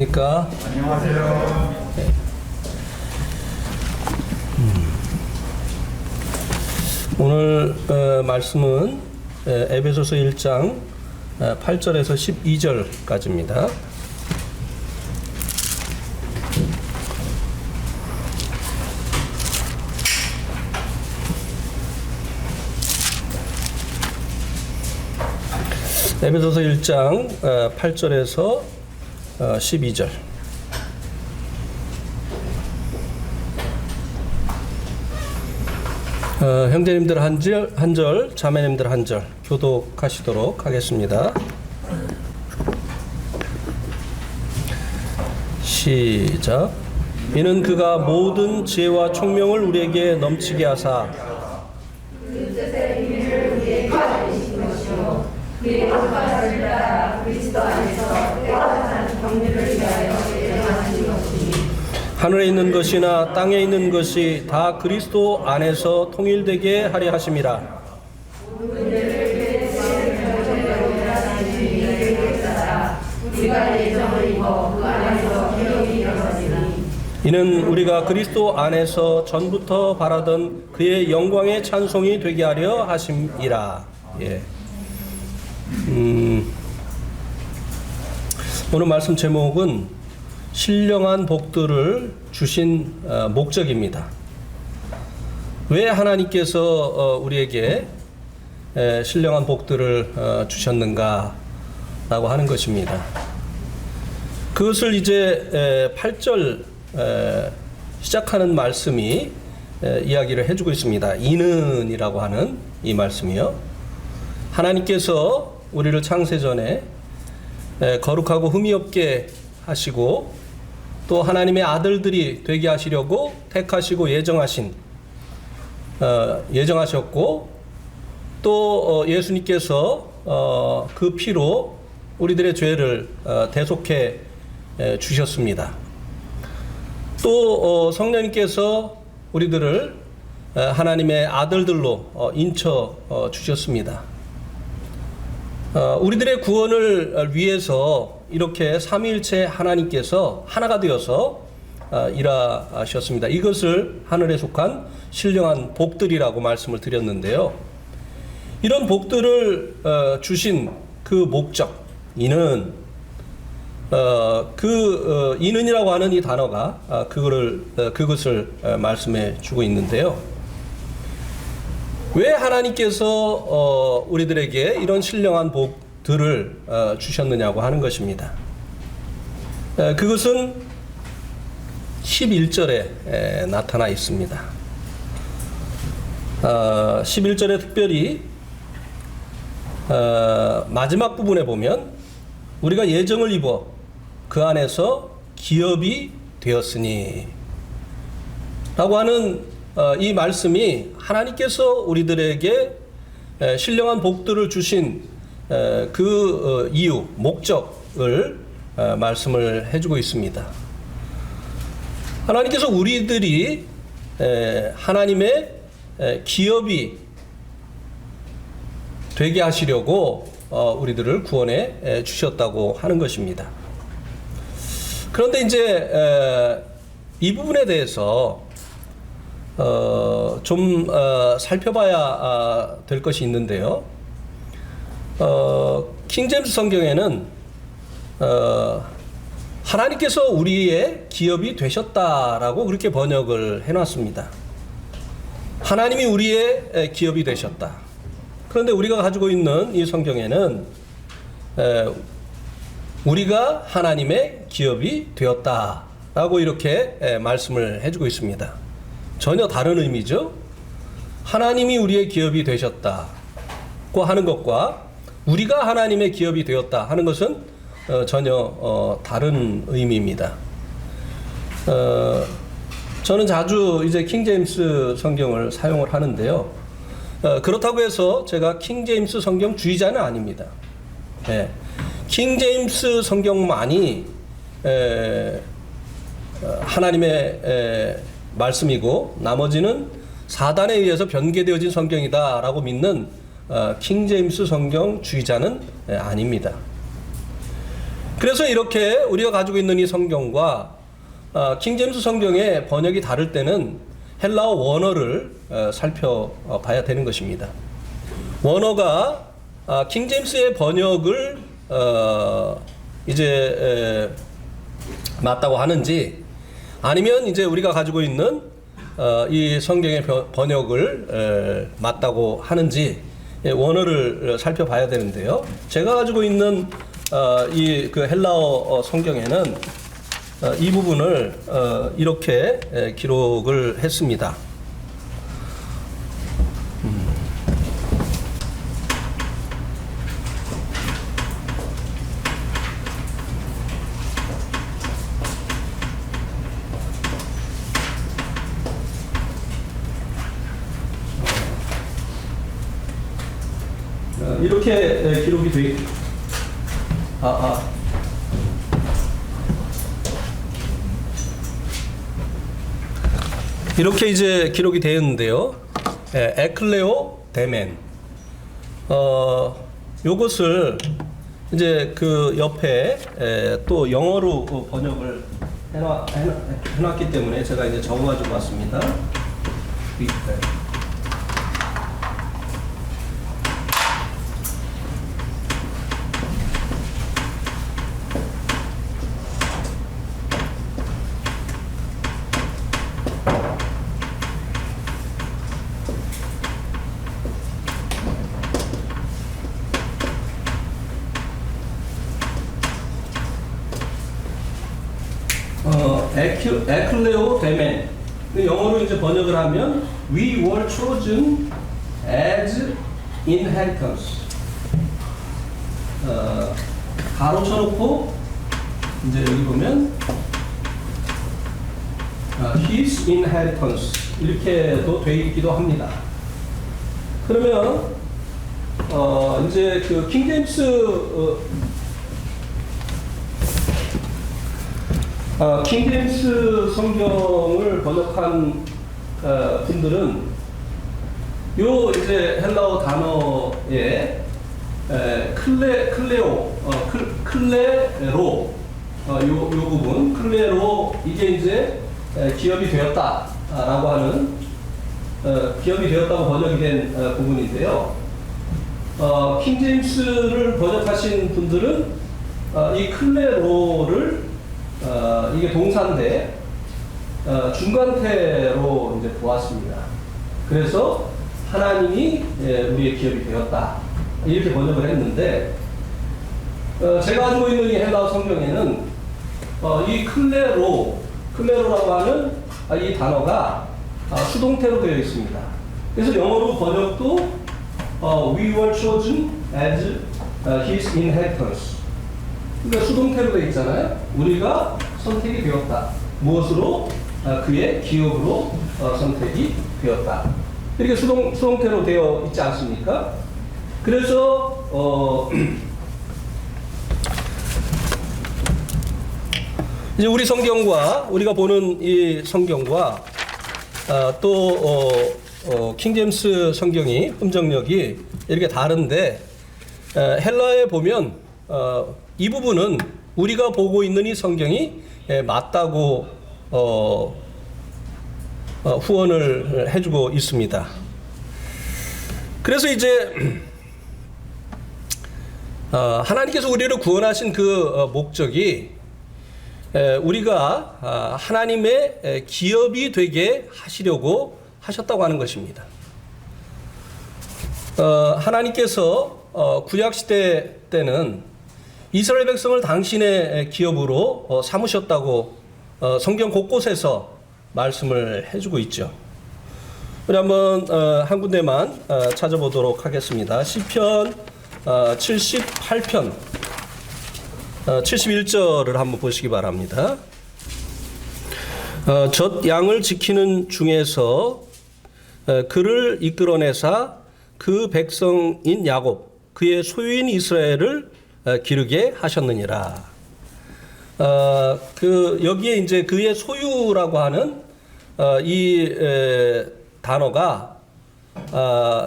그러니까 안녕하세요. 오늘 말씀은 에베소서 1장 8절에서 12절까지입니다. 에베소서 1장 8절에서 12절. 형제님들 한 절, 자매님들 한 절 교독하시도록 하겠습니다. 시작. 이는 그가 모든 지혜와 총명을 우리에게 넘치게 하사 그 뜻의 비밀을 우리에게 알리신 것이요 그의 뜻을 따라 그리스도 안에서 때와 다른 경륜을 위하여 예정하신 것이니 하늘에 있는 것이나 땅에 있는 것이 다 그리스도 안에서 통일되게 하려 하심이라. 우리가 예정을 입어 그 안에서 기업이 일어나리니 이는 우리가 그리스도 안에서 전부터 바라던 그의 영광의 찬송이 되게 하려 하심이라. 예. 오늘 말씀 제목은 신령한 복들을 주신 목적입니다. 왜 하나님께서 우리에게 신령한 복들을 주셨는가 라고 하는 것입니다. 그것을 이제 8절 시작하는 말씀이 이야기를 해주고 있습니다. 이는이라고 하는 이 말씀이요. 하나님께서 우리를 창세전에 거룩하고 흠이 없게 하시고 또 하나님의 아들들이 되게 하시려고 택하시고 예정하셨고 또 예수님께서 그 피로 우리들의 죄를 대속해 주셨습니다. 또 성령님께서 우리들을 하나님의 아들들로 인쳐 주셨습니다. 우리들의 구원을 위해서 이렇게 삼위일체 하나님께서 하나가 되어서 일하셨습니다. 이것을 하늘에 속한 신령한 복들이라고 말씀을 드렸는데요. 이런 복들을 주신 그 목적, 이는 이는이라고 하는 이 단어가 그것을 말씀해 주고 있는데요. 왜 하나님께서 우리들에게 이런 신령한 복들을 주셨느냐고 하는 것입니다. 그것은 11절에 나타나 있습니다. 11절에 특별히 마지막 부분에 보면 우리가 예정을 입어 그 안에서 기업이 되었으니 라고 하는 이 말씀이 하나님께서 우리들에게 신령한 복들을 주신 그 이유, 목적을 말씀을 해주고 있습니다. 하나님께서 우리들이 하나님의 기업이 되게 하시려고 우리들을 구원해 주셨다고 하는 것입니다. 그런데 이제 이 부분에 대해서 좀 살펴봐야 될 것이 있는데요. 킹제임스 성경에는 하나님께서 우리의 기업이 되셨다라고 그렇게 번역을 해놨습니다. 하나님이 우리의 기업이 되셨다. 그런데 우리가 가지고 있는 이 성경에는 우리가 하나님의 기업이 되었다라고 이렇게 말씀을 해주고 있습니다. 전혀 다른 의미죠. 하나님이 우리의 기업이 되셨다고 하는 것과 우리가 하나님의 기업이 되었다 하는 것은 전혀 다른 의미입니다. 저는 자주 이제 킹제임스 성경을 사용을 하는데요. 그렇다고 해서 제가 킹제임스 성경 주의자는 아닙니다. 킹제임스 성경만이 하나님의 말씀이고 나머지는 사단에 의해서 변개되어진 성경이다라고 믿는 킹제임스 성경 주의자는 아닙니다. 그래서 이렇게 우리가 가지고 있는 이 성경과 킹제임스 성경의 번역이 다를 때는 헬라어 원어를 살펴봐야 되는 것입니다. 원어가 킹제임스의 번역을 이제 맞다고 하는지, 아니면 이제 우리가 가지고 있는 이 성경의 번역을 맞다고 하는지 원어를 살펴봐야 되는데요. 제가 가지고 있는 이 그 헬라어 성경에는 이 부분을 이렇게 기록을 했습니다. 이렇게 기록이 돼 있... 이렇게 이제 기록이 되어 있는데요. 에클레오 데멘. 요것을 이제 그 옆에 또 영어로 번역을 해놨기 때문에 제가 이제 적어가지고 왔습니다. 에클레오 데멘. 영어로 이제 번역을 하면 We were chosen as inheritance. 가로 쳐놓고 이제 여기 보면 His inheritance 이렇게도 돼 있기도 합니다. 그러면 이제 그 킹제임스 성경을 번역한 분들은 요 이제 헬라어 단어에 클레로 요 부분 클레로 이게 이제 기업이 되었다라고 하는 기업이 되었다고 번역이 된 부분인데요. 킹제임스를 번역하신 분들은 이 클레로를 이게 동사인데 중간태로 이제 보았습니다. 그래서 하나님이 우리의 기업이 되었다 이렇게 번역을 했는데, 제가 가지고 있는 이 헬라어 성경에는 이 클레로라고 하는 이 단어가 수동태로 되어 있습니다. 그래서 영어로 번역도 We were chosen as his inheritance. 그러니까 수동태로 되어 있잖아요. 우리가 선택이 되었다. 무엇으로? 그의 기업으로 선택이 되었다. 이렇게 수동태로 되어 있지 않습니까? 그래서 이제 우리 성경과 우리가 보는 이 성경과 또 킹제임스 성경이 음정력이 이렇게 다른데, 헬라에 보면 이 부분은 우리가 보고 있는 이 성경이 맞다고 후원을 해주고 있습니다. 그래서 이제 하나님께서 우리를 구원하신 그 목적이 우리가 하나님의 기업이 되게 하시려고 하셨다고 하는 것입니다. 하나님께서 구약시대 때는 이스라엘 백성을 당신의 기업으로 삼으셨다고 성경 곳곳에서 말씀을 해주고 있죠. 우리 한번 한 군데만 찾아보도록 하겠습니다. 시편 78편 71절을 한번 보시기 바랍니다. 젖 양을 지키는 중에서 그를 이끌어내사 그 백성인 야곱 그의 소유인 이스라엘을 기르게 하셨느니라. 여기에 이제 그의 소유라고 하는 이 단어가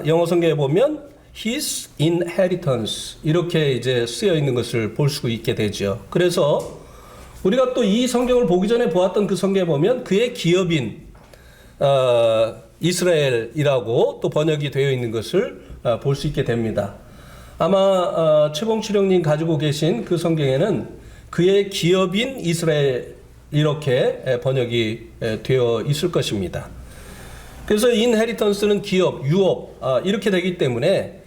영어 성경에 보면 his inheritance 이렇게 이제 쓰여 있는 것을 볼 수 있게 되죠. 그래서 우리가 또 이 성경을 보기 전에 보았던 그 성경에 보면 그의 기업인 이스라엘이라고 또 번역이 되어 있는 것을 볼 수 있게 됩니다. 아마 최봉치령님 가지고 계신 그 성경에는 그의 기업인 이스라엘 이렇게 번역이 되어 있을 것입니다. 그래서 인헤리턴스는 기업, 유업 이렇게 되기 때문에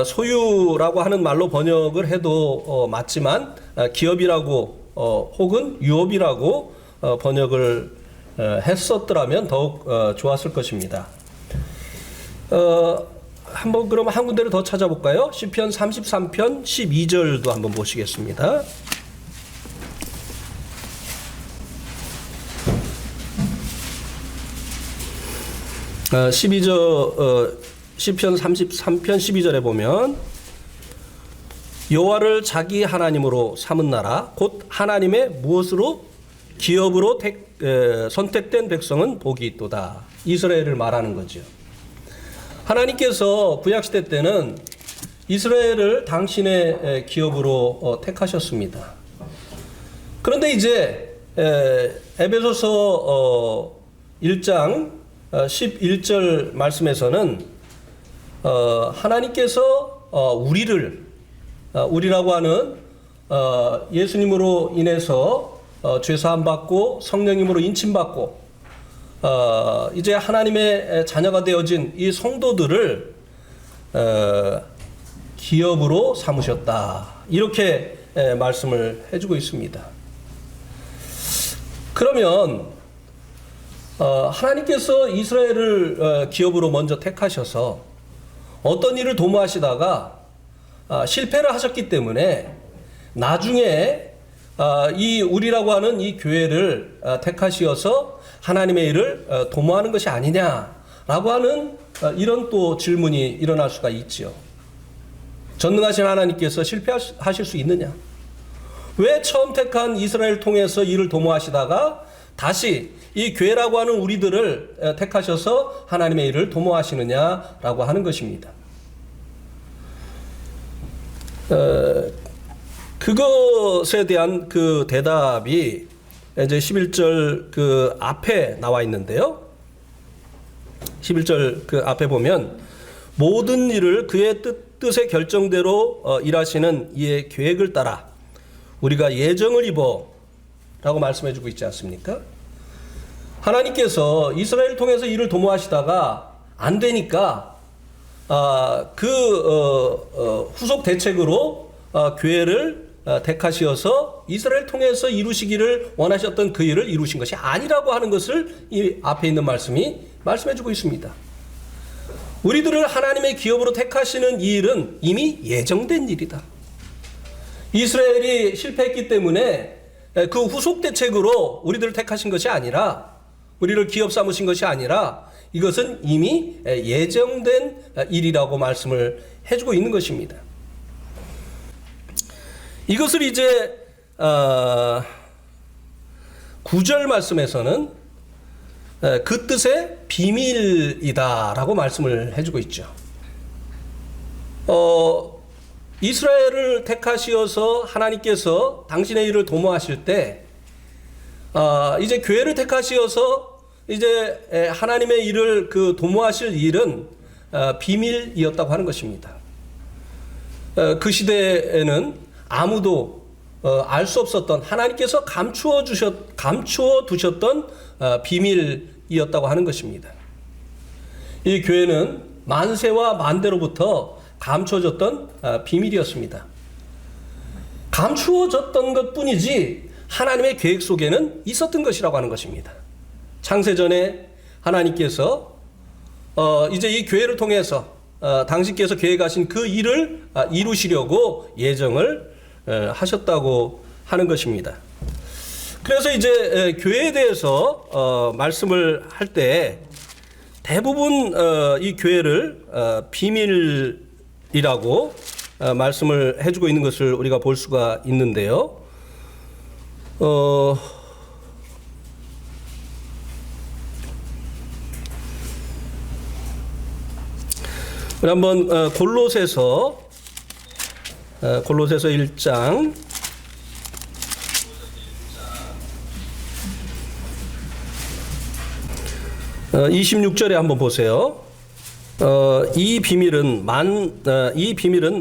소유라고 하는 말로 번역을 해도 맞지만 기업이라고 혹은 유업이라고 번역을 했었더라면 더욱 좋았을 것입니다. 한번 그럼 한 군데를 더 찾아볼까요? 시편 33편 12절도 한번 보시겠습니다. 시편 33편 12절에 보면 여호와를 자기 하나님으로 삼은 나라 곧 하나님의 무엇으로 기업으로 선택된 백성은 복이 있도다. 이스라엘을 말하는 거죠. 하나님께서 구약시대 때는 이스라엘을 당신의 기업으로 택하셨습니다. 그런데 이제 에베소서 1장 11절 말씀에서는 하나님께서 우리라고 하는 예수님으로 인해서 죄사함 받고 성령님으로 인침받고 이제 하나님의 자녀가 되어진 이 성도들을 기업으로 삼으셨다. 이렇게 말씀을 해주고 있습니다. 그러면 하나님께서 이스라엘을 기업으로 먼저 택하셔서 어떤 일을 도모하시다가 실패를 하셨기 때문에 나중에 이 우리라고 하는 이 교회를 택하시어서 하나님의 일을 도모하는 것이 아니냐라고 하는 이런 또 질문이 일어날 수가 있죠. 전능하신 하나님께서 실패하실 수 있느냐? 왜 처음 택한 이스라엘을 통해서 일을 도모하시다가 다시 이 교회라고 하는 우리들을 택하셔서 하나님의 일을 도모하시느냐라고 하는 것입니다. 그것에 대한 그 대답이 이제 11절 그 앞에 나와 있는데요. 11절 그 앞에 보면 모든 일을 그의 뜻의 결정대로 일하시는 이의 계획을 따라 우리가 예정을 입어 라고 말씀해주고 있지 않습니까? 하나님께서 이스라엘을 통해서 일을 도모하시다가 안 되니까 후속 대책으로 교회를 택하시어서 이스라엘을 통해서 이루시기를 원하셨던 그 일을 이루신 것이 아니라고 하는 것을 이 앞에 있는 말씀이 말씀해주고 있습니다. 우리들을 하나님의 기업으로 택하시는 이 일은 이미 예정된 일이다. 이스라엘이 실패했기 때문에 그 후속 대책으로 우리들을 택하신 것이 아니라 우리를 기업 삼으신 것이 아니라 이것은 이미 예정된 일이라고 말씀을 해주고 있는 것입니다. 이것을 이제 9절 말씀에서는 그 뜻의 비밀이다라고 말씀을 해주고 있죠. 이스라엘을 택하시어서 하나님께서 당신의 일을 도모하실 때 이제 교회를 택하시어서 이제 하나님의 일을 그 도모하실 일은 비밀이었다고 하는 것입니다. 그 시대에는 아무도 알 수 없었던 하나님께서 감추어 두셨던 비밀이었다고 하는 것입니다. 이 교회는 만세와 만대로부터 감추어졌던 비밀이었습니다. 감추어졌던 것뿐이지 하나님의 계획 속에는 있었던 것이라고 하는 것입니다. 창세전에 하나님께서 이제 이 교회를 통해서 당신께서 계획하신 그 일을 이루시려고 예정을 하셨다고 하는 것입니다. 그래서 이제 교회에 대해서 말씀을 할 때 대부분 이 교회를 비밀이라고 말씀을 해주고 있는 것을 우리가 볼 수가 있는데요. 우리 한번 골로새서 1장 26절에 한번 보세요. 이 비밀은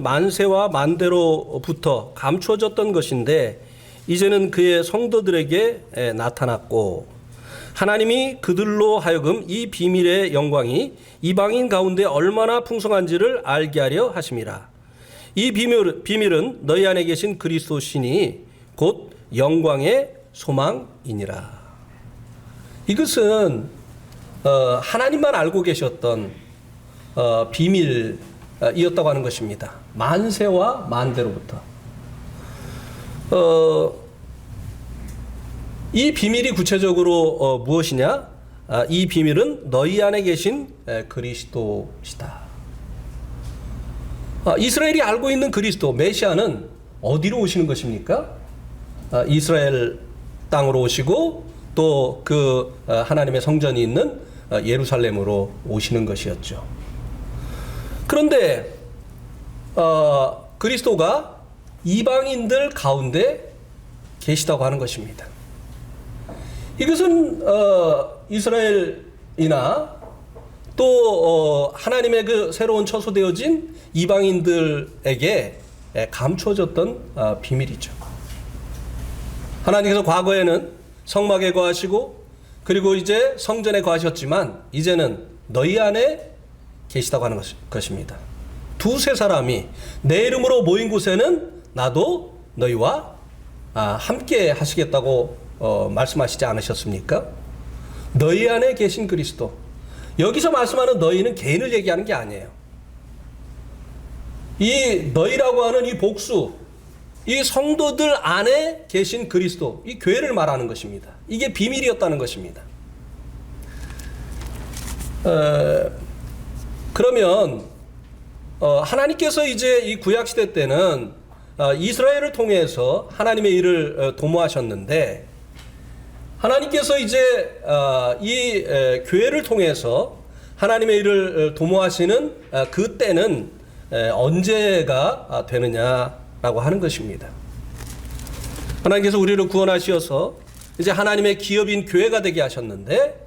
만세와 만대로부터 감추어졌던 것인데 이제는 그의 성도들에게 나타났고 하나님이 그들로 하여금 이 비밀의 영광이 이방인 가운데 얼마나 풍성한지를 알게 하려 하심이라. 이 비밀은 너희 안에 계신 그리스도 신이 곧 영광의 소망이니라. 이것은 하나님만 알고 계셨던 비밀이었다고 하는 것입니다. 만세와 만대로부터. 이 비밀이 구체적으로 무엇이냐? 이 비밀은 너희 안에 계신 그리스도시다. 이스라엘이 알고 있는 그리스도, 메시아는 어디로 오시는 것입니까? 이스라엘 땅으로 오시고 또 그 하나님의 성전이 있는 예루살렘으로 오시는 것이었죠. 그런데 그리스도가 이방인들 가운데 계시다고 하는 것입니다. 이것은 이스라엘이나 또 하나님의 그 새로운 처소되어진 이방인들에게 감추어졌던 비밀이죠. 하나님께서 과거에는 성막에 거하시고 그리고 이제 성전에 거하셨지만 이제는 너희 안에 계시다고 하는 것입니다. 두세 사람이 내 이름으로 모인 곳에는 나도 너희와 함께 하시겠다고 말씀하시지 않으셨습니까? 너희 안에 계신 그리스도. 여기서 말씀하는 너희는 개인을 얘기하는 게 아니에요. 이 너희라고 하는 이 복수, 이 성도들 안에 계신 그리스도, 이 교회를 말하는 것입니다. 이게 비밀이었다는 것입니다. 그러면 하나님께서 이제 이 구약 시대 때는 이스라엘을 통해서 하나님의 일을 도모하셨는데 하나님께서 이제 이 교회를 통해서 하나님의 일을 도모하시는 그 때는 언제가 되느냐라고 하는 것입니다. 하나님께서 우리를 구원하셔서 이제 하나님의 기업인 교회가 되게 하셨는데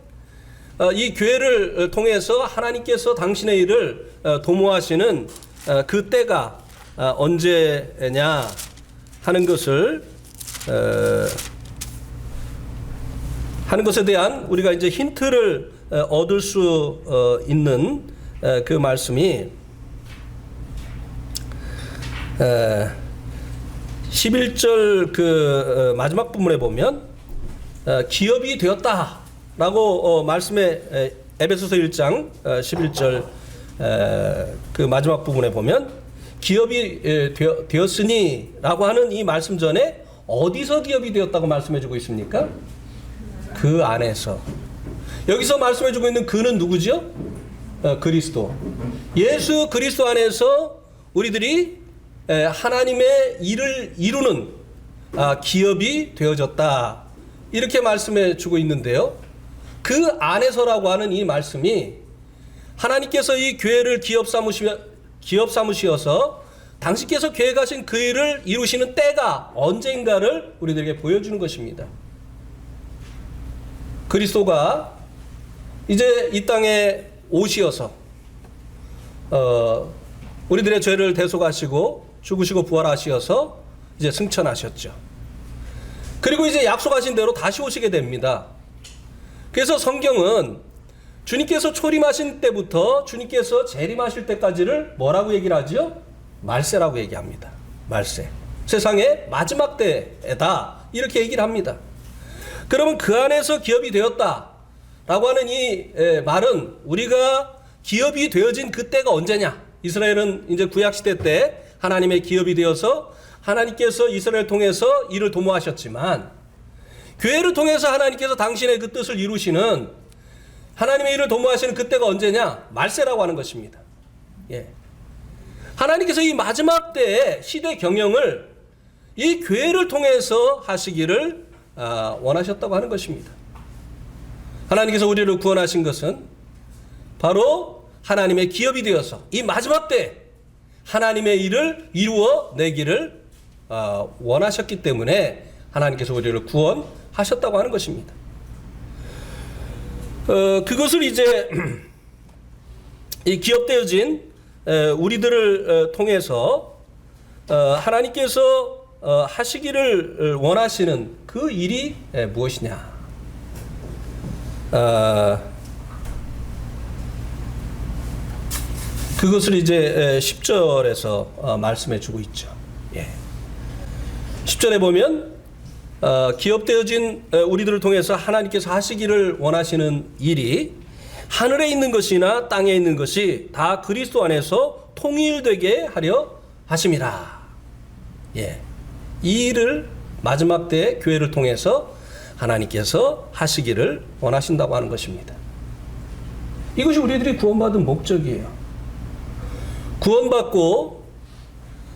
이 교회를 통해서 하나님께서 당신의 일을 도모하시는 그 때가 언제냐 하는 것을 하는 것에 대한 우리가 이제 힌트를 얻을 수 있는 그 말씀이 11절 그 마지막 부분에 보면 기업이 되었다라고 말씀에 에베소서 1장 11절 그 마지막 부분에 보면 기업이 되었으니라고 하는 이 말씀 전에 어디서 기업이 되었다고 말씀해주고 있습니까? 그 안에서. 여기서 말씀해주고 있는 그는 누구죠? 그리스도. 예수 그리스도 안에서 우리들이 하나님의 일을 이루는 기업이 되어졌다. 이렇게 말씀해주고 있는데요. 그 안에서라고 하는 이 말씀이 하나님께서 이 교회를 기업 삼으시어서 당신께서 계획하신 그 일을 이루시는 때가 언제인가를 우리들에게 보여주는 것입니다. 그리스도가 이제 이 땅에 오시어서 우리들의 죄를 대속하시고 죽으시고 부활하시어서 이제 승천하셨죠. 그리고 이제 약속하신 대로 다시 오시게 됩니다. 그래서 성경은 주님께서 초림하신 때부터 주님께서 재림하실 때까지를 뭐라고 얘기를 하죠? 말세라고 얘기합니다. 말세. 세상의 마지막 때다. 이렇게 얘기를 합니다. 그러면 그 안에서 기업이 되었다라고 하는 이 말은 우리가 기업이 되어진 그때가 언제냐? 이스라엘은 이제 구약시대 때 하나님의 기업이 되어서 하나님께서 이스라엘 통해서 일을 도모하셨지만 교회를 통해서 하나님께서 당신의 그 뜻을 이루시는 하나님의 일을 도모하시는 그때가 언제냐? 말세라고 하는 것입니다. 예. 하나님께서 이 마지막 때의 시대 경영을 이 교회를 통해서 하시기를 원하셨다고 하는 것입니다. 하나님께서 우리를 구원하신 것은 바로 하나님의 기업이 되어서 이 마지막 때 하나님의 일을 이루어 내기를 원하셨기 때문에 하나님께서 우리를 구원하셨다고 하는 것입니다. 그것을 이제 이 기업되어진 우리들을 통해서 하나님께서 하시기를 원하시는 그 일이 무엇이냐? 그것을 이제 10절에서 말씀해 주고 있죠. 예. 10절에 보면 기업되어진 우리들을 통해서 하나님께서 하시기를 원하시는 일이 하늘에 있는 것이나 땅에 있는 것이 다 그리스도 안에서 통일되게 하려 하심이라. 예. 이 일을 마지막 때 교회를 통해서 하나님께서 하시기를 원하신다고 하는 것입니다. 이것이 우리들이 구원받은 목적이에요. 구원받고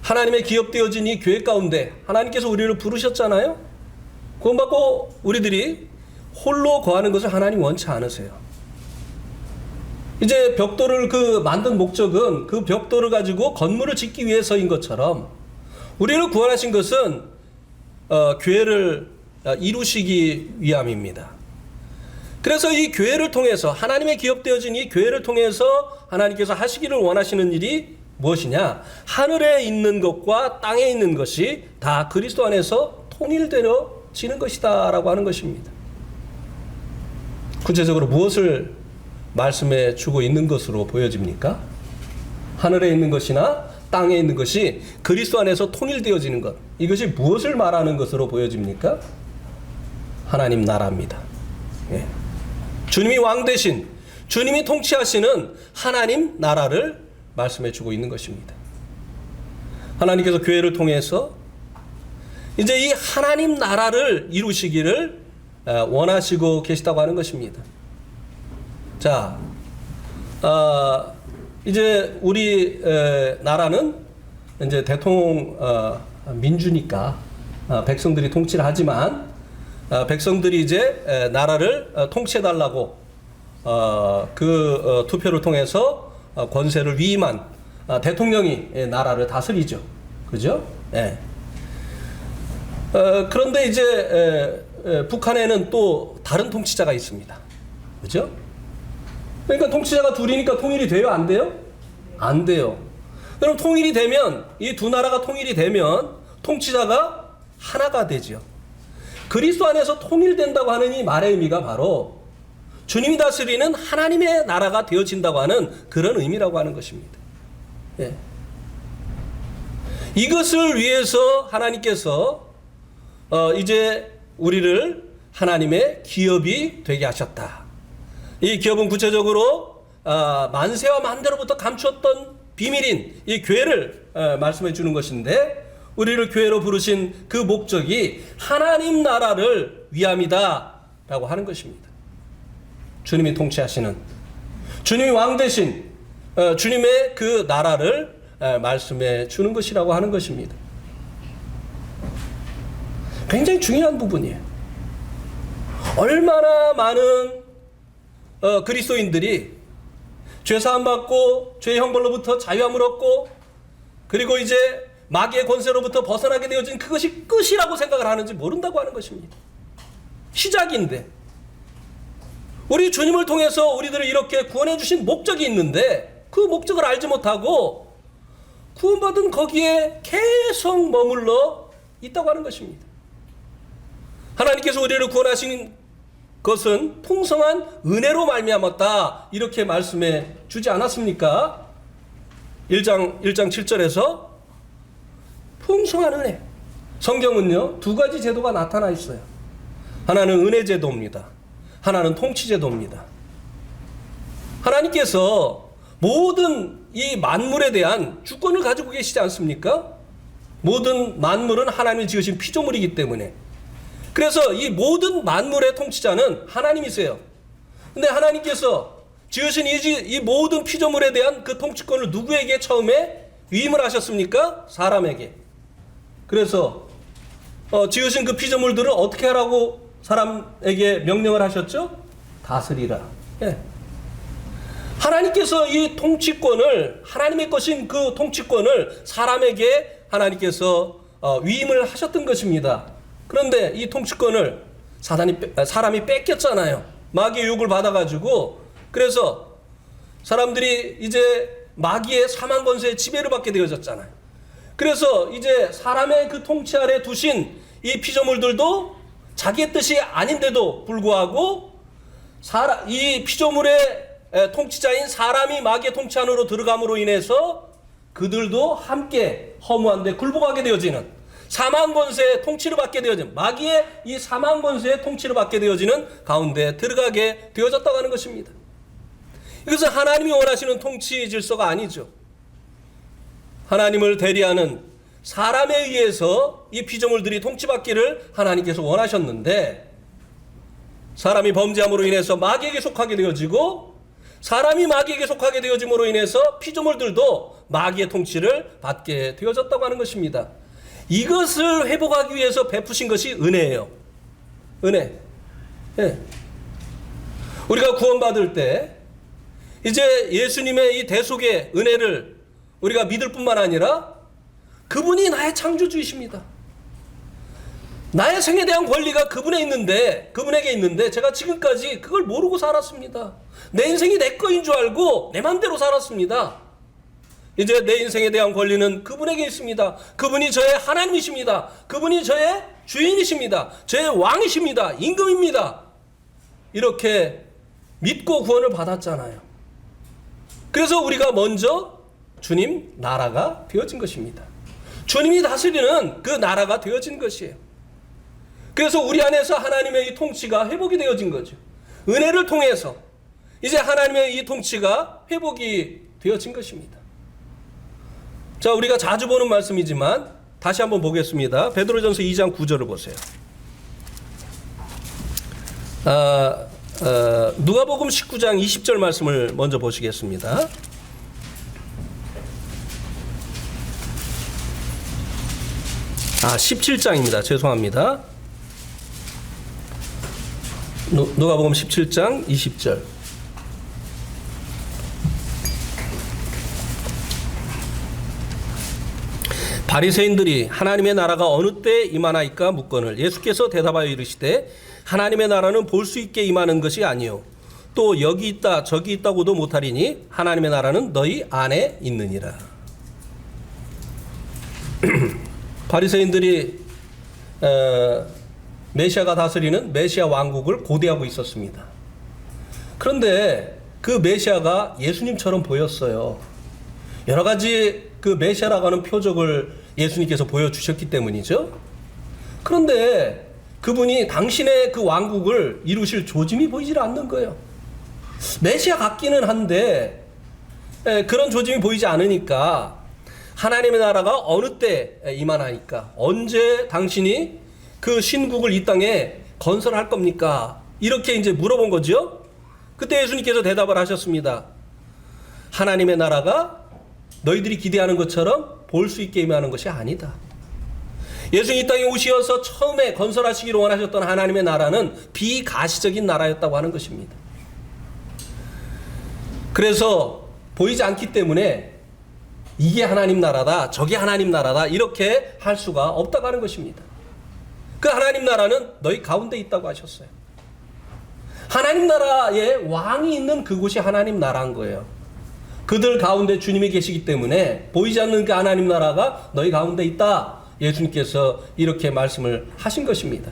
하나님의 기업되어진 이 교회 가운데 하나님께서 우리를 부르셨잖아요. 구원받고 우리들이 홀로 거하는 것을 하나님 원치 않으세요. 이제 벽돌을 만든 목적은 그 벽돌을 가지고 건물을 짓기 위해서인 것처럼 우리를 구원하신 것은 교회를 이루시기 위함입니다. 그래서 이 교회를 통해서 하나님의 기업되어진 이 교회를 통해서 하나님께서 하시기를 원하시는 일이 무엇이냐? 하늘에 있는 것과 땅에 있는 것이 다 그리스도 안에서 통일되어지는 것이다 라고 하는 것입니다. 구체적으로 무엇을 말씀해 주고 있는 것으로 보여집니까? 하늘에 있는 것이나 땅에 있는 것이 그리스도 안에서 통일되어지는 것, 이것이 무엇을 말하는 것으로 보여집니까? 하나님 나라입니다. 예. 주님이 왕 되신, 주님이 통치하시는 하나님 나라를 말씀해 주고 있는 것입니다. 하나님께서 교회를 통해서 이제 이 하나님 나라를 이루시기를 원하시고 계시다고 하는 것입니다. 자, 이제 우리 나라는 이제 대통령 민주니까 백성들이 통치를 하지만 백성들이 이제 나라를 통치해달라고 투표를 통해서 권세를 위임한 대통령이 나라를 다스리죠. 그죠? 예. 그런데 이제 북한에는 또 다른 통치자가 있습니다. 그죠? 그러니까 통치자가 둘이니까 통일이 돼요? 안 돼요? 안 돼요. 그럼 통일이 되면, 이 두 나라가 통일이 되면 통치자가 하나가 되죠. 그리스도 안에서 통일된다고 하는 이 말의 의미가 바로 주님이 다스리는 하나님의 나라가 되어진다고 하는 그런 의미라고 하는 것입니다. 예. 이것을 위해서 하나님께서 이제 우리를 하나님의 기업이 되게 하셨다. 이 기업은 구체적으로 만세와 만대로부터 감추었던 비밀인 이 교회를 말씀해 주는 것인데, 우리를 교회로 부르신 그 목적이 하나님 나라를 위함이다 라고 하는 것입니다. 주님이 통치하시는, 주님이 왕 되신 주님의 그 나라를 말씀해 주는 것이라고 하는 것입니다. 굉장히 중요한 부분이에요. 얼마나 많은 그리스도인들이 죄사함 받고 죄의 형벌로부터 자유함을 얻고, 그리고 이제 마귀의 권세로부터 벗어나게 되어진 그것이 끝이라고 생각을 하는지 모른다고 하는 것입니다. 시작인데, 우리 주님을 통해서 우리들을 이렇게 구원해 주신 목적이 있는데 그 목적을 알지 못하고 구원받은 거기에 계속 머물러 있다고 하는 것입니다. 하나님께서 우리를 구원하신 것은 풍성한 은혜로 말미암았다, 이렇게 말씀해 주지 않았습니까? 1장 7절에서 풍성한 은혜. 성경은요, 두 가지 제도가 나타나 있어요. 하나는 은혜 제도입니다. 하나는 통치 제도입니다. 하나님께서 모든 이 만물에 대한 주권을 가지고 계시지 않습니까? 모든 만물은 하나님이 지으신 피조물이기 때문에. 그래서 이 모든 만물의 통치자는 하나님이세요. 근데 하나님께서 지으신 이 모든 피조물에 대한 그 통치권을 누구에게 처음에 위임을 하셨습니까? 사람에게. 그래서 지으신 그 피조물들을 어떻게 하라고 사람에게 명령을 하셨죠? 다스리라. 예. 하나님께서 이 통치권을, 하나님의 것인 그 통치권을 사람에게 하나님께서 위임을 하셨던 것입니다. 그런데 이 통치권을 사람이 뺏겼잖아요. 마귀의 유혹을 받아가지고. 그래서 사람들이 이제 마귀의 사망 권세의 지배를 받게 되어졌잖아요. 그래서 이제 사람의 그 통치 아래 두신 이 피조물들도 자기의 뜻이 아닌데도 불구하고 이 피조물의 통치자인 사람이 마귀의 통치 안으로 들어감으로 인해서 그들도 함께 허무한 데 굴복하게 되어지는, 사망 권세의 통치를 받게 되어지는, 마귀의 이 사망 권세의 통치를 받게 되어지는 가운데 들어가게 되어졌다고 하는 것입니다. 이것은 하나님이 원하시는 통치 질서가 아니죠. 하나님을 대리하는 사람에 의해서 이 피조물들이 통치받기를 하나님께서 원하셨는데, 사람이 범죄함으로 인해서 마귀에게 속하게 되어지고, 사람이 마귀에게 속하게 되어짐으로 인해서 피조물들도 마귀의 통치를 받게 되어졌다고 하는 것입니다. 이것을 회복하기 위해서 베푸신 것이 은혜예요. 은혜. 예. 우리가 구원받을 때 이제 예수님의 이 대속의 은혜를 우리가 믿을 뿐만 아니라 그분이 나의 창조주이십니다. 나의 생에 대한 권리가 그분에게 있는데 제가 지금까지 그걸 모르고 살았습니다. 내 인생이 내 거인 줄 알고 내 맘대로 살았습니다. 이제 내 인생에 대한 권리는 그분에게 있습니다. 그분이 저의 하나님이십니다. 그분이 저의 주인이십니다. 저의 왕이십니다. 임금입니다. 이렇게 믿고 구원을 받았잖아요. 그래서 우리가 먼저 주님 나라가 되어진 것입니다. 주님이 다스리는 그 나라가 되어진 것이에요. 그래서 우리 안에서 하나님의 이 통치가 회복이 되어진 거죠. 은혜를 통해서 이제 하나님의 이 통치가 회복이 되어진 것입니다. 자, 우리가 자주 보는 말씀이지만 다시 한번 보겠습니다. 베드로전서 2장 9절을 보세요. 누가복음 19장 20절 말씀을 먼저 보시겠습니다. 17장입니다. 죄송합니다. 누가복음 17장 20절. 바리새인들이 하나님의 나라가 어느 때에 임하나이까 묻거늘 예수께서 대답하여 이르시되 하나님의 나라는 볼 수 있게 임하는 것이 아니요 또 여기 있다 저기 있다고도 못하리니 하나님의 나라는 너희 안에 있느니라. 바리새인들이 메시아가 다스리는 메시아 왕국을 고대하고 있었습니다. 그런데 그 메시아가 예수님처럼 보였어요. 여러 가지 그 메시아라고 하는 표적을 예수님께서 보여주셨기 때문이죠. 그런데 그분이 당신의 그 왕국을 이루실 조짐이 보이질 않는 거예요. 메시아 같기는 한데 그런 조짐이 보이지 않으니까 하나님의 나라가 어느 때 임하나이까, 언제 당신이 그 신국을 이 땅에 건설할 겁니까? 이렇게 이제 물어본 거죠. 그때 예수님께서 대답을 하셨습니다. 하나님의 나라가 너희들이 기대하는 것처럼 볼 수 있게 임하는 것이 아니다. 예수님 이 땅에 오시어서 처음에 건설하시기를 원하셨던 하나님의 나라는 비가시적인 나라였다고 하는 것입니다. 그래서 보이지 않기 때문에 이게 하나님 나라다, 저게 하나님 나라다 이렇게 할 수가 없다고 하는 것입니다. 그 하나님 나라는 너희 가운데 있다고 하셨어요. 하나님 나라에 왕이 있는 그곳이 하나님 나라인 거예요. 그들 가운데 주님이 계시기 때문에 보이지 않는 그 하나님 나라가 너희 가운데 있다. 예수님께서 이렇게 말씀을 하신 것입니다.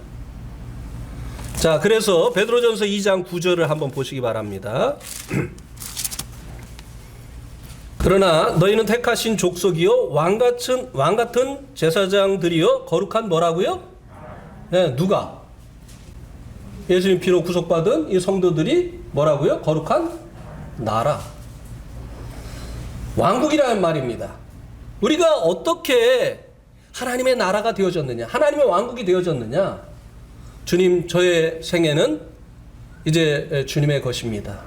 자, 그래서 베드로전서 2장 9절을 한번 보시기 바랍니다. 그러나 너희는 택하신 족속이요 왕같은 제사장들이요 거룩한 뭐라고요? 네, 누가? 예수님 피로 구속받은 이 성도들이 뭐라고요? 거룩한 나라. 왕국이라는 말입니다. 우리가 어떻게 하나님의 나라가 되어졌느냐, 하나님의 왕국이 되어졌느냐? 주님, 저의 생애는 이제 주님의 것입니다.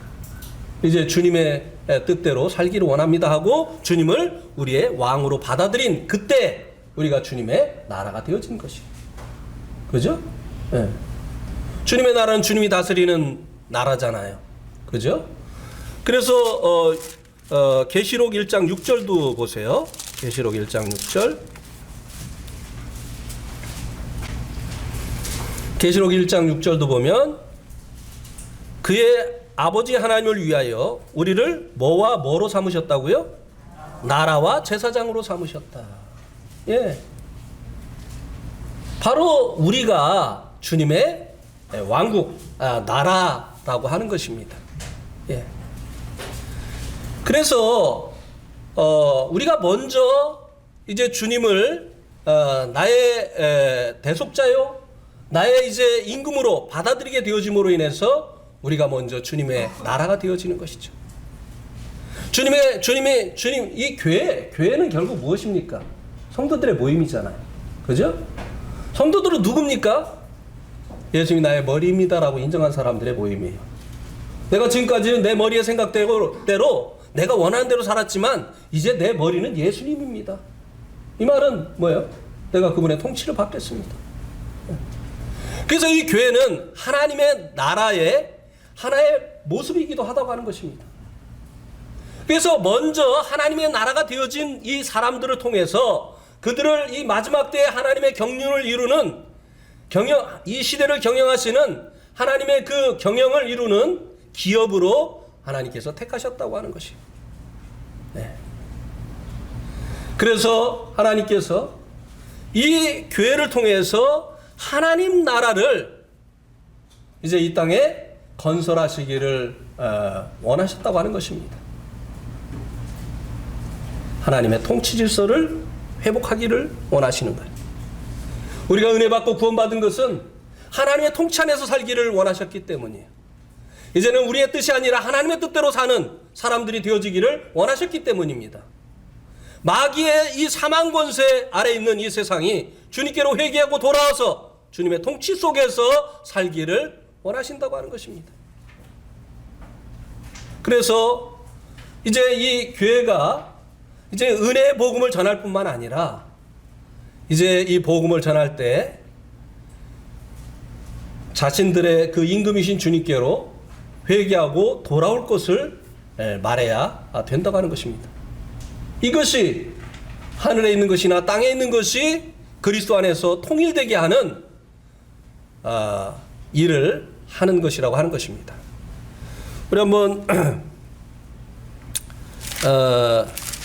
이제 주님의 뜻대로 살기를 원합니다 하고 주님을 우리의 왕으로 받아들인 그때 우리가 주님의 나라가 되어진 것이에요. 그죠? 네. 주님의 나라는 주님이 다스리는 나라잖아요. 그죠? 그래서 계시록 1장 6절도 보세요. 계시록 1장 6절. 계시록 1장 6절도 보면 그의 아버지 하나님을 위하여 우리를 뭐와 뭐로 삼으셨다고요? 나라와 제사장으로 삼으셨다. 예. 바로 우리가 주님의 왕국, 나라라고 하는 것입니다. 예. 그래서 우리가 먼저 이제 주님을 나의 대속자요, 나의 이제 임금으로 받아들이게 되어짐으로 인해서 우리가 먼저 주님의 나라가 되어지는 것이죠. 주님, 이 교회는 결국 무엇입니까? 성도들의 모임이잖아요. 그죠? 성도들은 누굽니까? 예수님이 나의 머리입니다라고 인정한 사람들의 모임이에요. 내가 지금까지는 내 머리의 생각대로 내가 원하는 대로 살았지만 이제 내 머리는 예수님입니다. 이 말은 뭐예요? 내가 그분의 통치를 받겠습니다. 그래서 이 교회는 하나님의 나라의 하나의 모습이기도 하다고 하는 것입니다. 그래서 먼저 하나님의 나라가 되어진 이 사람들을 통해서 그들을 이 마지막 때에 하나님의 경륜을 이루는 이 시대를 경영하시는 하나님의 그 경영을 이루는 기업으로 하나님께서 택하셨다고 하는 것이에요. 네. 그래서 하나님께서 이 교회를 통해서 하나님 나라를 이제 이 땅에 건설하시기를 원하셨다고 하는 것입니다. 하나님의 통치 질서를 회복하기를 원하시는 거예요. 우리가 은혜 받고 구원받은 것은 하나님의 통치 안에서 살기를 원하셨기 때문이에요. 이제는 우리의 뜻이 아니라 하나님의 뜻대로 사는 사람들이 되어지기를 원하셨기 때문입니다. 마귀의 이 사망 권세 아래 있는 이 세상이 주님께로 회개하고 돌아와서 주님의 통치 속에서 살기를 원하신다고 하는 것입니다. 그래서 이제 이 교회가 이제 은혜의 복음을 전할 뿐만 아니라 이제 이 복음을 전할 때 자신들의 그 임금이신 주님께로 회개하고 돌아올 것을 말해야 된다고 하는 것입니다. 이것이 하늘에 있는 것이나 땅에 있는 것이 그리스도 안에서 통일되게 하는 일을 하는 것이라고 하는 것입니다. 우리 한번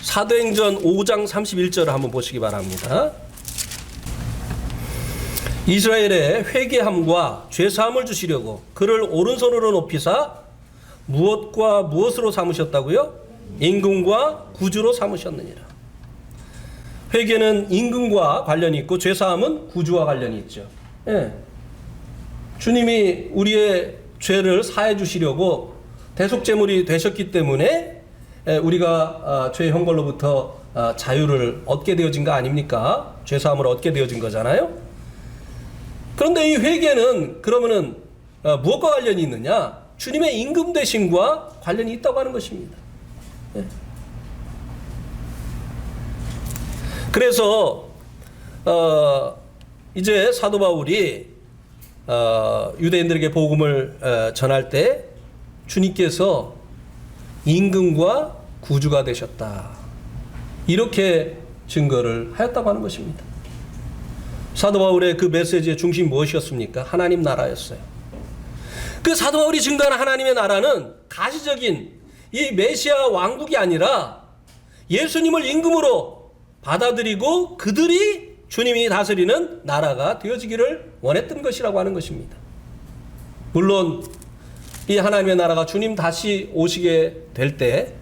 사도행전 5장 31절을 한번 보시기 바랍니다. 이스라엘의 회개함과 죄사함을 주시려고 그를 오른손으로 높이사 무엇과 무엇으로 삼으셨다고요? 임금과 구주로 삼으셨느니라. 회개는 임금과 관련이 있고 죄사함은 구주와 관련이 있죠. 예. 주님이 우리의 죄를 사해 주시려고 대속제물이 되셨기 때문에 우리가 죄의 형벌로부터 자유를 얻게 되어진 거 아닙니까? 죄사함을 얻게 되어진 거잖아요. 그런데 이 회개는 그러면은 무엇과 관련이 있느냐? 주님의 임금 되심과 관련이 있다고 하는 것입니다. 네. 그래서 이제 사도 바울이 유대인들에게 복음을 전할 때 주님께서 임금과 구주가 되셨다, 이렇게 증거를 하였다고 하는 것입니다. 사도 바울의 그 메시지의 중심이 무엇이었습니까? 하나님 나라였어요. 그 사도 바울이 증거하는 하나님의 나라는 가시적인 이 메시아 왕국이 아니라 예수님을 임금으로 받아들이고 그들이 주님이 다스리는 나라가 되어지기를 원했던 것이라고 하는 것입니다. 물론 이 하나님의 나라가 주님 다시 오시게 될 때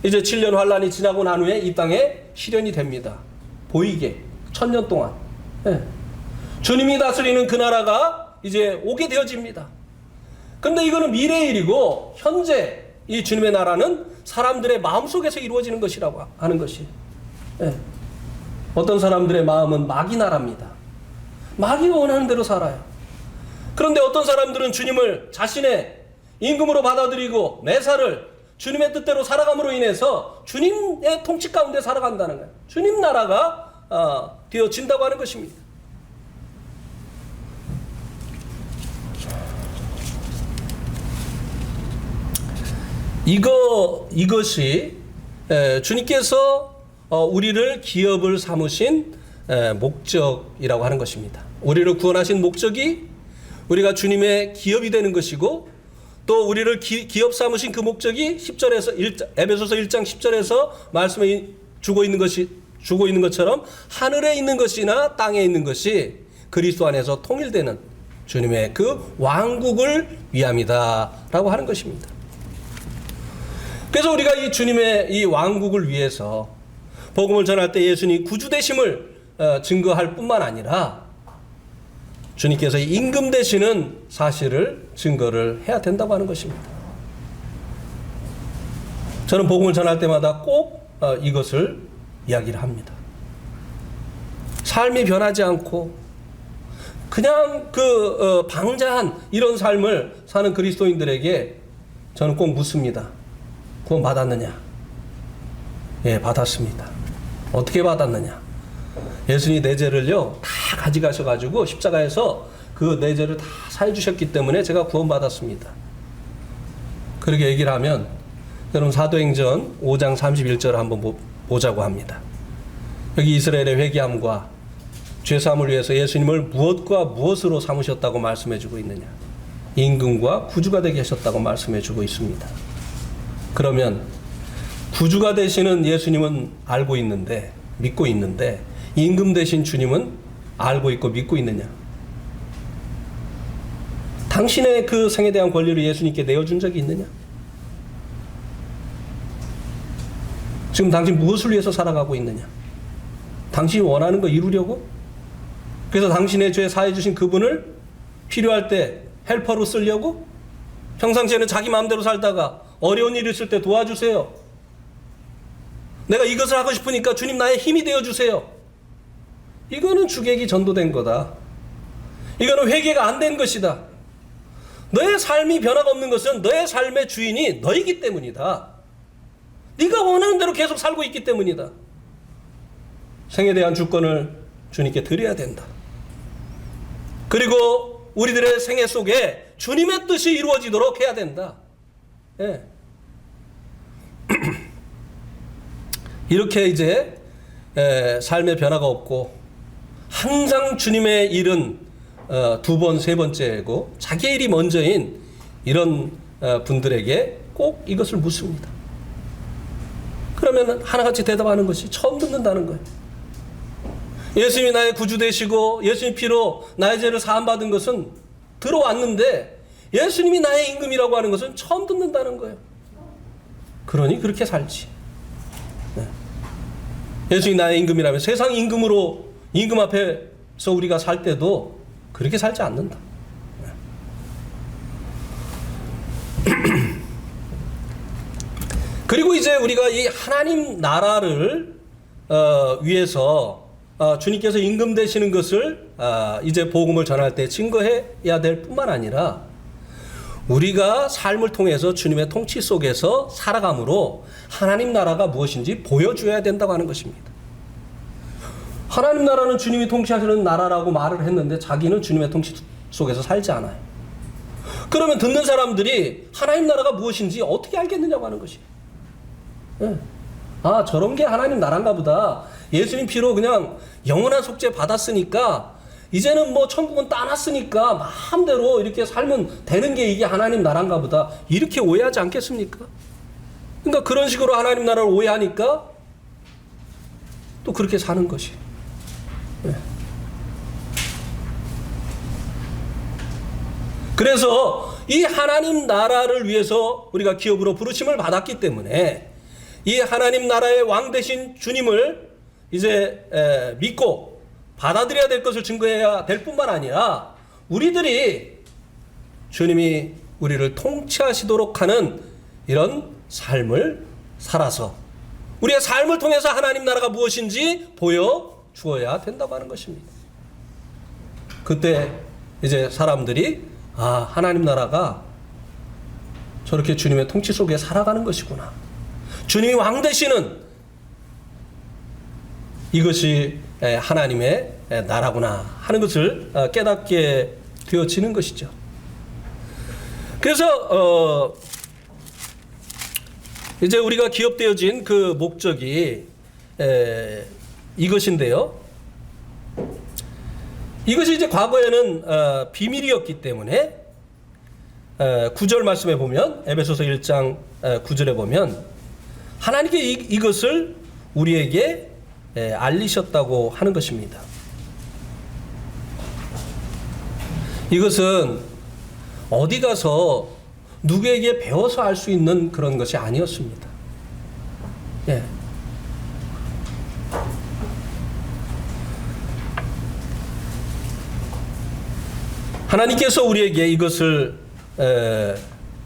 이제 7년 환란이 지나고 난 후에 이 땅에 실현이 됩니다. 보이게 1000년 동안. 네. 주님이 다스리는 그 나라가 이제 오게 되어집니다. 그런데 이거는 미래의 일이고 현재 이 주님의 나라는 사람들의 마음속에서 이루어지는 것이라고 하는 것이. 네. 어떤 사람들의 마음은 마귀 나라입니다. 마귀가 원하는 대로 살아요. 그런데 어떤 사람들은 주님을 자신의 임금으로 받아들이고 매사를 주님의 뜻대로 살아감으로 인해서 주님의 통치 가운데 살아간다는 거예요. 주님 나라가 되어진다고 하는 것입니다. 이것이 주님께서 우리를 기업을 삼으신 목적이라고 하는 것입니다. 우리를 구원하신 목적이 우리가 주님의 기업이 되는 것이고, 또 우리를 기업 삼으신 그 목적이 10절에서 에베소서 1장 10절에서 말씀에 주고 있는 것처럼 하늘에 있는 것이나 땅에 있는 것이 그리스도 안에서 통일되는 주님의 그 왕국을 위함이다라고 하는 것입니다. 그래서 우리가 이 주님의 이 왕국을 위해서 복음을 전할 때 예수님이 구주 되심을 증거할 뿐만 아니라 주님께서 임금 되시는 사실을 증거를 해야 된다고 하는 것입니다. 저는 복음을 전할 때마다 꼭 이것을 이야기를 합니다. 삶이 변하지 않고 그냥 방자한 이런 삶을 사는 그리스도인들에게 저는 꼭 묻습니다. 구원 받았느냐? 예, 받았습니다. 어떻게 받았느냐? 예수님이 내 죄를요 다 가져가셔가지고 십자가에서 그 내 죄를 다 사해 주셨기 때문에 제가 구원받았습니다. 그렇게 얘기를 하면 여러분 사도행전 5장 31절을 한번 보자고 합니다. 여기 이스라엘의 회개함과 죄사함을 위해서 예수님을 무엇과 무엇으로 삼으셨다고 말씀해주고 있느냐? 임금과 구주가 되게 하셨다고 말씀해주고 있습니다. 그러면 구주가 되시는 예수님은 알고 있는데, 믿고 있는데, 임금 되신 주님은 알고 있고 믿고 있느냐? 당신의 그 생에 대한 권리를 예수님께 내어준 적이 있느냐? 지금 당신 무엇을 위해서 살아가고 있느냐? 당신이 원하는 거 이루려고? 그래서 당신의 죄 사해 주신 그분을 필요할 때 헬퍼로 쓰려고? 평상시에는 자기 마음대로 살다가 어려운 일 있을 때 도와주세요. 내가 이것을 하고 싶으니까 주님 나의 힘이 되어주세요. 이거는 주객이 전도된 거다. 이거는 회개가 안 된 것이다. 너의 삶이 변화가 없는 것은 너의 삶의 주인이 너이기 때문이다. 네가 원하는 대로 계속 살고 있기 때문이다. 생에 대한 주권을 주님께 드려야 된다. 그리고 우리들의 생애 속에 주님의 뜻이 이루어지도록 해야 된다. 예. 이렇게 이제 삶의 변화가 없고 항상 주님의 일은 두 번, 세 번째고 자기의 일이 먼저인 이런 분들에게 꼭 이것을 묻습니다. 그러면 하나같이 대답하는 것이 처음 듣는다는 거예요. 예수님이 나의 구주 되시고 예수님 피로 나의 죄를 사함받은 것은 들어왔는데 예수님이 나의 임금이라고 하는 것은 처음 듣는다는 거예요. 그러니 그렇게 살지. 예수님이 나의 임금이라면 세상 임금으로 임금 앞에서 우리가 살 때도 그렇게 살지 않는다. 그리고 이제 우리가 이 하나님 나라를 위해서 주님께서 임금 되시는 것을 이제 복음을 전할 때 증거해야 될 뿐만 아니라 우리가 삶을 통해서 주님의 통치 속에서 살아감으로 하나님 나라가 무엇인지 보여줘야 된다고 하는 것입니다. 하나님 나라는 주님이 통치하시는 나라라고 말을 했는데 자기는 주님의 통치 속에서 살지 않아요. 그러면 듣는 사람들이 하나님 나라가 무엇인지 어떻게 알겠느냐고 하는 것이에요. 네. 아, 저런 게 하나님 나라인가 보다. 예수님 피로 그냥 영원한 속죄 받았으니까 이제는 뭐 천국은 따놨으니까 마음대로 이렇게 살면 되는 게 이게 하나님 나라인가 보다. 이렇게 오해하지 않겠습니까? 그러니까 그런 식으로 하나님 나라를 오해하니까 또 그렇게 사는 것이. 네. 그래서 이 하나님 나라를 위해서 우리가 기업으로 부르심을 받았기 때문에 이 하나님 나라의 왕 되신 주님을 이제 믿고 받아들여야 될 것을 증거해야 될 뿐만 아니라 우리들이 주님이 우리를 통치하시도록 하는 이런 삶을 살아서 우리의 삶을 통해서 하나님 나라가 무엇인지 보여주어야 된다고 하는 것입니다. 그때 이제 사람들이 하나님 나라가 저렇게 주님의 통치 속에 살아가는 것이구나. 주님이 왕 되시는 이것이 하나님의 나라구나 하는 것을 깨닫게 되어지는 것이죠. 그래서 이제 우리가 기업되어진 그 목적이 이것인데요. 이것이 이제 과거에는 비밀이었기 때문에 9절 말씀에 보면, 에베소서 1장 9절에 보면 하나님께 이것을 우리에게 알리셨다고 하는 것입니다. 이것은 어디 가서 누구에게 배워서 알 수 있는 그런 것이 아니었습니다. 예. 하나님께서 우리에게 이것을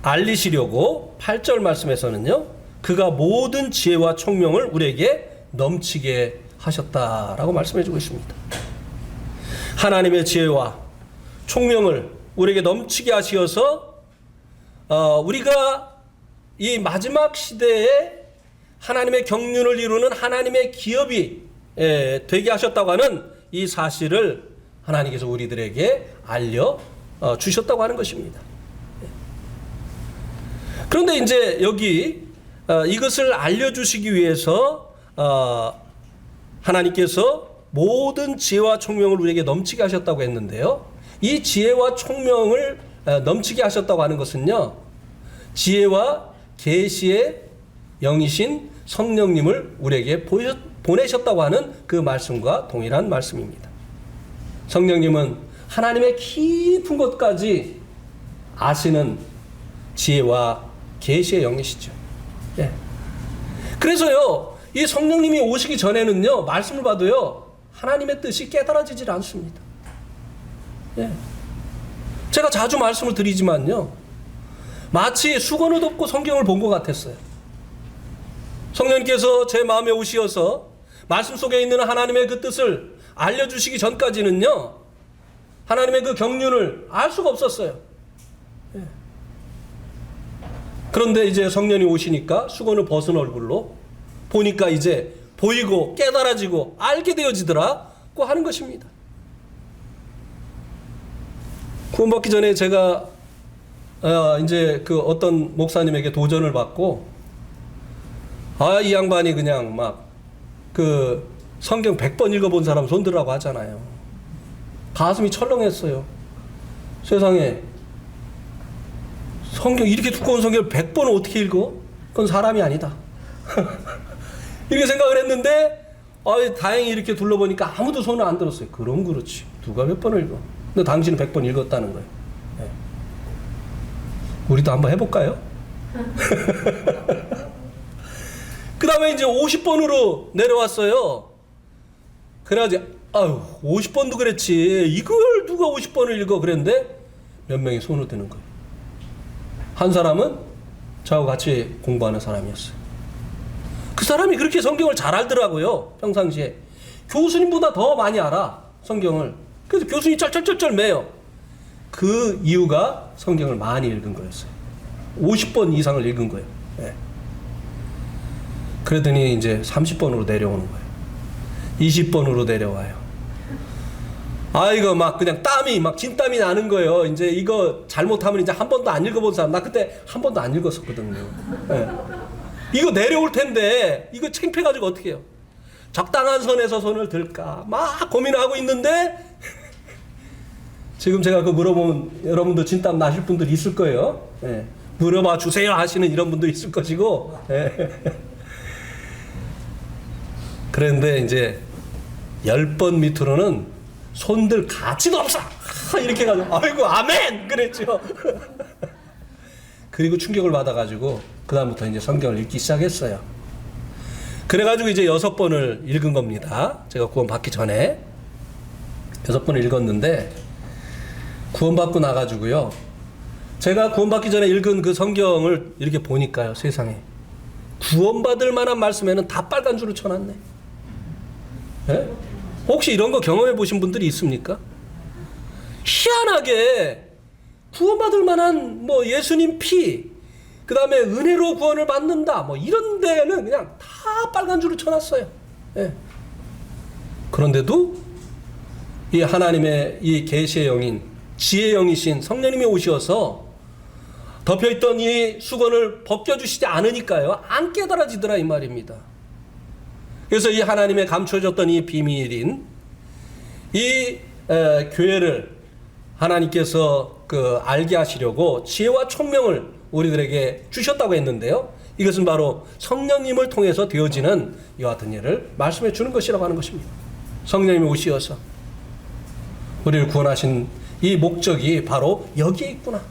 알리시려고 8절 말씀에서는요, 그가 모든 지혜와 총명을 우리에게 넘치게 하셨다라고 말씀해 주고 있습니다. 하나님의 지혜와 총명을 우리에게 넘치게 하시어서 우리가 이 마지막 시대에 하나님의 경륜을 이루는 하나님의 기업이 되게 하셨다고 하는 이 사실을 하나님께서 우리들에게 알려 주셨다고 하는 것입니다. 그런데 이제 여기 이것을 알려주시기 위해서 하나님께서 모든 지혜와 총명을 우리에게 넘치게 하셨다고 했는데요. 이 지혜와 총명을 넘치게 하셨다고 하는 것은요, 지혜와 계시의 영이신 성령님을 우리에게 보내셨다고 하는 그 말씀과 동일한 말씀입니다. 성령님은 하나님의 깊은 것까지 아시는 지혜와 계시의 영이시죠. 예. 그래서요, 이 성령님이 오시기 전에는요, 말씀을 봐도요, 하나님의 뜻이 깨달아지질 않습니다. 예. 제가 자주 말씀을 드리지만요, 마치 수건을 덮고 성경을 본 것 같았어요. 성령님께서 제 마음에 오시어서 말씀 속에 있는 하나님의 그 뜻을 알려주시기 전까지는요, 하나님의 그 경륜을 알 수가 없었어요. 예. 그런데 이제 성령이 오시니까 수건을 벗은 얼굴로 보니까 이제 보이고 깨달아지고 알게 되어지더라고 하는 것입니다. 구원받기 전에 제가 이제 그 어떤 목사님에게 도전을 받고, 이 양반이 그냥 막 그 성경 100번 읽어본 사람 손들라고 하잖아요. 가슴이 철렁했어요. 세상에, 성경 이렇게 두꺼운 성경을 100번을 어떻게 읽어? 그건 사람이 아니다. 이렇게 생각을 했는데, 다행히 이렇게 둘러보니까 아무도 손을 안 들었어요. 그럼 그렇지, 누가 몇 번을 읽어? 근데 당신은 100번 읽었다는 거예요. 네. 우리도 한번 해볼까요? 그 다음에 이제 50번으로 내려왔어요. 그래가지고 50번도 그랬지, 이걸 누가 50번을 읽어? 그랬는데 몇 명이 손을 드는 거예요. 한 사람은 저하고 같이 공부하는 사람이었어요. 그 사람이 그렇게 성경을 잘 알더라고요. 평상시에 교수님보다 더 많이 알아, 성경을. 그래서 교수님이 쩔쩔쩔쩔 매요. 그 이유가 성경을 많이 읽은 거였어요. 50번 이상을 읽은 거예요. 네. 그러더니 이제 30번으로 내려오는 거예요. 20번으로 내려와요. 이거 막 그냥 땀이 막 진땀이 나는 거예요. 이제 이거 잘못하면 이제 한 번도 안 읽어본 사람. 나 그때 한 번도 안 읽었었거든요. 네. 이거 내려올 텐데 이거 창피해가지고 어떻게 해요? 적당한 선에서 손을 들까 막 고민하고 있는데, 지금 제가 그 물어보면 여러분도 진땀 나실 분들 있을 거예요. 네. 물어봐 주세요 하시는 이런 분도 있을 것이고. 네. 그런데 이제 10번 밑으로는 손들 가치도 없어 이렇게 해가지고 아이고 아멘 그랬죠. 그리고 충격을 받아가지고 그 다음부터 이제 성경을 읽기 시작했어요. 그래가지고 이제 6번을 읽은 겁니다. 제가 구원 받기 전에 6번을 읽었는데, 구원받고 나가지고요, 제가 구원받기 전에 읽은 그 성경을 이렇게 보니까요, 세상에 구원받을 만한 말씀에는 다 빨간 줄을 쳐놨네. 네? 혹시 이런 거 경험해 보신 분들이 있습니까? 희한하게 구원받을 만한 뭐 예수님 피, 그 다음에 은혜로 구원을 받는다, 뭐 이런 데는 그냥 다 빨간 줄을 쳐놨어요. 네. 그런데도 이 하나님의 이 계시의 영인, 지혜의 영이신 성령님이 오셔서 덮여있던 이 수건을 벗겨주시지 않으니까요, 안 깨달아지더라 이 말입니다. 그래서 이 하나님의 감춰졌던 이 비밀인 이 교회를 하나님께서 알게 하시려고 지혜와 총명을 우리들에게 주셨다고 했는데요, 이것은 바로 성령님을 통해서 되어지는 이와 같은 일을 말씀해 주는 것이라고 하는 것입니다. 성령님이 오시어서 우리를 구원하신 이 목적이 바로 여기에 있구나.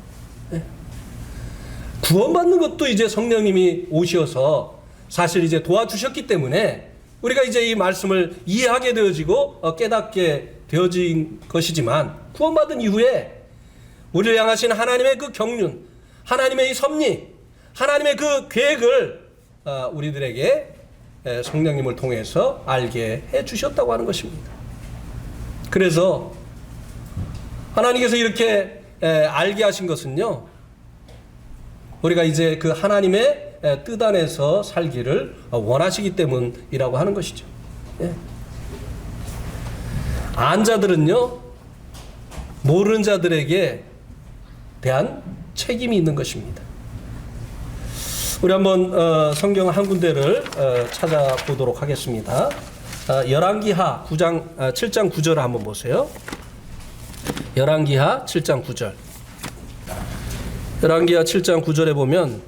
구원받는 것도 이제 성령님이 오셔서 사실 이제 도와주셨기 때문에 우리가 이제 이 말씀을 이해하게 되어지고 깨닫게 되어진 것이지만, 구원받은 이후에 우리를 향하신 하나님의 그 경륜, 하나님의 이 섭리, 하나님의 그 계획을 우리들에게 성령님을 통해서 알게 해 주셨다고 하는 것입니다. 그래서 하나님께서 이렇게 알게 하신 것은요, 우리가 이제 그 하나님의 뜻 안에서 살기를 원하시기 때문이라고 하는 것이죠. 예. 안 자들은요, 모르는 자들에게 대한 책임이 있는 것입니다. 우리 한번 성경 한 군데를 찾아보도록 하겠습니다. 열왕기하 7장 9절을 한번 보세요. 열왕기하 7장 9절. 열왕기하 7장 9절에 보면,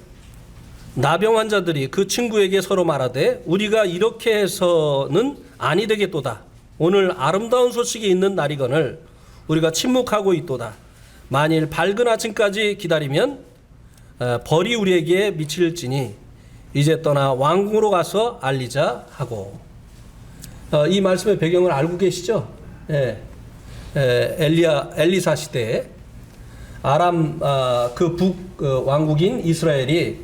나병 환자들이 그 친구에게 서로 말하되 우리가 이렇게 해서는 아니 되겠도다. 오늘 아름다운 소식이 있는 날이거늘 우리가 침묵하고 있도다. 만일 밝은 아침까지 기다리면 벌이 우리에게 미칠지니 이제 떠나 왕궁으로 가서 알리자 하고. 이 말씀의 배경을 알고 계시죠? 예. 엘리사 시대에 아람 그 왕국인 이스라엘이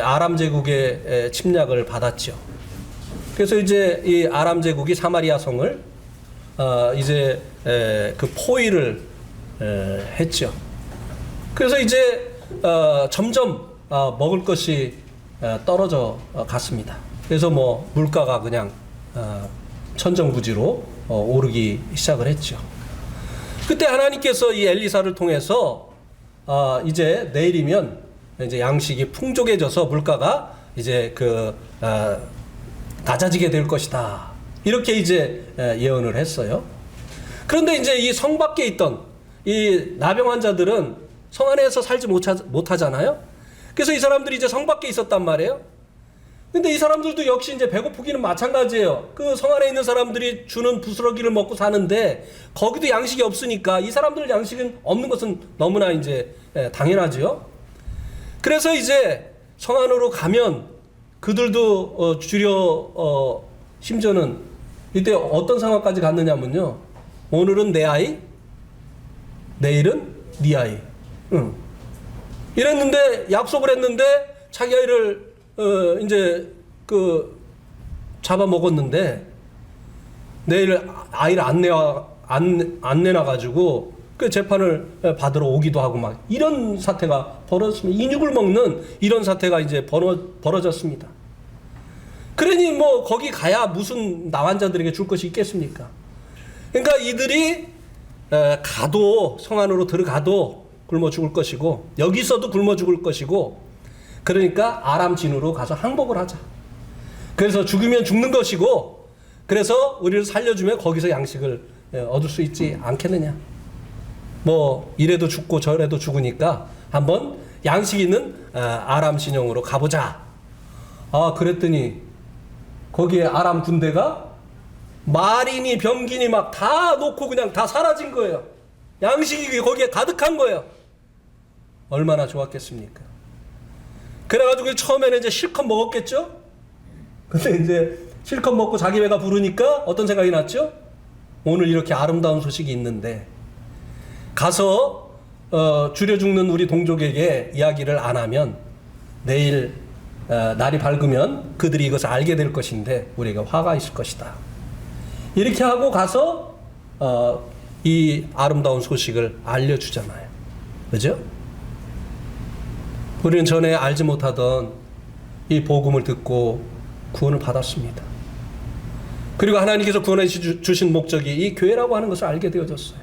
아람 제국의 침략을 받았죠. 그래서 이제 이 아람 제국이 사마리아 성을 이제 그 포위를 했죠. 그래서 이제 점점 먹을 것이 떨어져 갔습니다. 그래서 뭐 물가가 그냥 천정부지로 오르기 시작을 했죠. 그때 하나님께서 이 엘리사를 통해서 이제 내일이면 이제 양식이 풍족해져서 물가가 이제 낮아지게 될 것이다, 이렇게 이제 예언을 했어요. 그런데 이제 이 성 밖에 있던 이 나병 환자들은 성 안에서 살지 못하잖아요. 그래서 이 사람들이 이제 성 밖에 있었단 말이에요. 근데 이 사람들도 역시 이제 배고프기는 마찬가지예요. 그 성 안에 있는 사람들이 주는 부스러기를 먹고 사는데 거기도 양식이 없으니까 이 사람들 양식은 없는 것은 너무나 이제 당연하죠. 그래서 이제 성 안으로 가면 그들도 심지어는 이때 어떤 상황까지 갔느냐면요, 오늘은 내 아이, 내일은 네 아이. 이랬는데, 약속을 했는데 자기 아이를 이제 잡아먹었는데 내일 아이를 안 내놔 가지고 그 재판을 받으러 오기도 하고 막 이런 사태가 벌어졌습니다. 인육을 먹는 이런 사태가 이제 벌어졌습니다. 그러니 뭐 거기 가야 무슨 나환자들에게 줄 것이 있겠습니까? 그러니까 이들이 가도, 성 안으로 들어가도 굶어 죽을 것이고 여기서도 굶어 죽을 것이고, 그러니까 아람 진으로 가서 항복을 하자. 그래서 죽으면 죽는 것이고, 그래서 우리를 살려주면 거기서 양식을 얻을 수 있지 않겠느냐. 뭐 이래도 죽고 저래도 죽으니까 한번 양식 있는 아람 진영으로 가보자. 그랬더니 거기에 아람 군대가 말이니 병기니 막 다 놓고 그냥 다 사라진 거예요. 양식이 거기에 가득한 거예요. 얼마나 좋았겠습니까? 그래가지고 처음에는 이제 실컷 먹었겠죠? 근데 이제 실컷 먹고 자기 배가 부르니까 어떤 생각이 났죠? 오늘 이렇게 아름다운 소식이 있는데 가서 줄여 죽는 우리 동족에게 이야기를 안 하면 내일 날이 밝으면 그들이 이것을 알게 될 것인데 우리에게 화가 있을 것이다. 이렇게 하고 가서 이 아름다운 소식을 알려주잖아요. 그죠? 우리는 전에 알지 못하던 이 복음을 듣고 구원을 받았습니다. 그리고 하나님께서 구원해 주신 목적이 이 교회라고 하는 것을 알게 되어졌어요.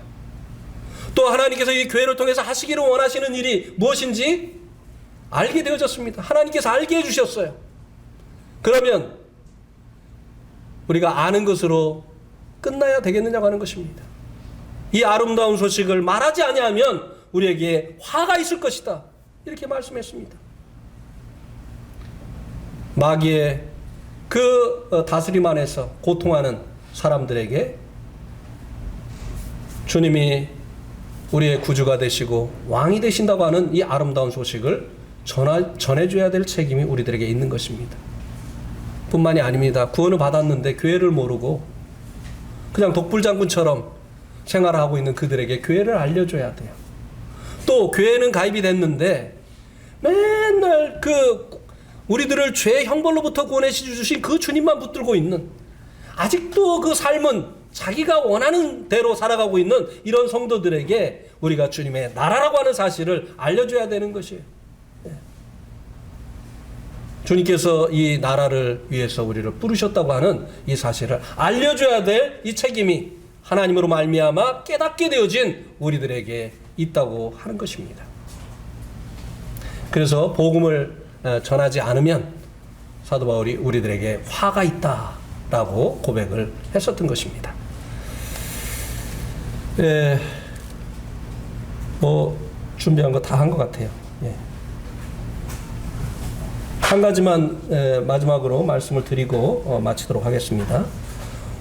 또 하나님께서 이 교회를 통해서 하시기를 원하시는 일이 무엇인지 알게 되어졌습니다. 하나님께서 알게 해주셨어요. 그러면 우리가 아는 것으로 끝나야 되겠느냐고 하는 것입니다. 이 아름다운 소식을 말하지 아니하면 우리에게 화가 있을 것이다. 이렇게 말씀했습니다. 마귀의 그 다스림 안에서 고통하는 사람들에게 주님이 우리의 구주가 되시고 왕이 되신다고 하는 이 아름다운 소식을 전해줘야 될 책임이 우리들에게 있는 것입니다. 뿐만이 아닙니다. 구원을 받았는데 교회를 모르고 그냥 독불장군처럼 생활하고 있는 그들에게 교회를 알려줘야 돼요. 또 교회는 가입이 됐는데 맨날 우리들을 죄의 형벌로부터 구원해 주신 그 주님만 붙들고 있는, 아직도 그 삶은 자기가 원하는 대로 살아가고 있는 이런 성도들에게 우리가 주님의 나라라고 하는 사실을 알려줘야 되는 것이에요. 주님께서 이 나라를 위해서 우리를 부르셨다고 하는 이 사실을 알려줘야 될 이 책임이 하나님으로 말미암아 깨닫게 되어진 우리들에게 있다고 하는 것입니다. 그래서 복음을 전하지 않으면 사도 바울이 우리들에게 화가 있다라고 고백을 했었던 것입니다. 준비한 거 다 한 것 같아요. 한 가지만 마지막으로 말씀을 드리고 마치도록 하겠습니다.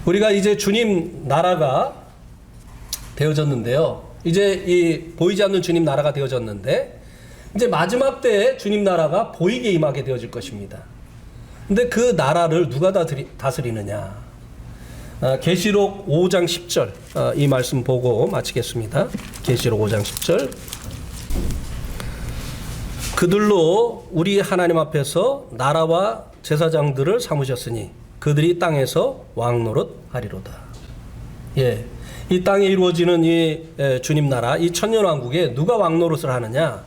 우리가 이제 주님 나라가 되어졌는데요. 이제 이 보이지 않는 주님 나라가 되어졌는데 이제 마지막 때에 주님 나라가 보이게 임하게 되어질 것입니다. 근데 그 나라를 누가 다스리느냐? 계시록 5장 10절 이 말씀 보고 마치겠습니다. 계시록 5장 10절. 그들로 우리 하나님 앞에서 나라와 제사장들을 삼으셨으니 그들이 땅에서 왕노릇 하리로다. 이 땅에 이루어지는 이 주님 나라, 이 천년왕국에 누가 왕노릇을 하느냐?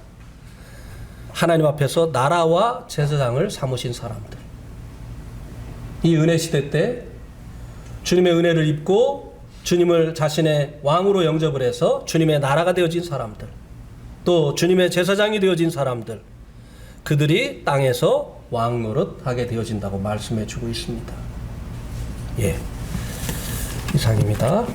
하나님 앞에서 나라와 제사장을 삼으신 사람들. 이 은혜 시대 때 주님의 은혜를 입고 주님을 자신의 왕으로 영접을 해서 주님의 나라가 되어진 사람들, 또 주님의 제사장이 되어진 사람들, 그들이 땅에서 왕노릇 하게 되어진다고 말씀해 주고 있습니다. 이상입니다.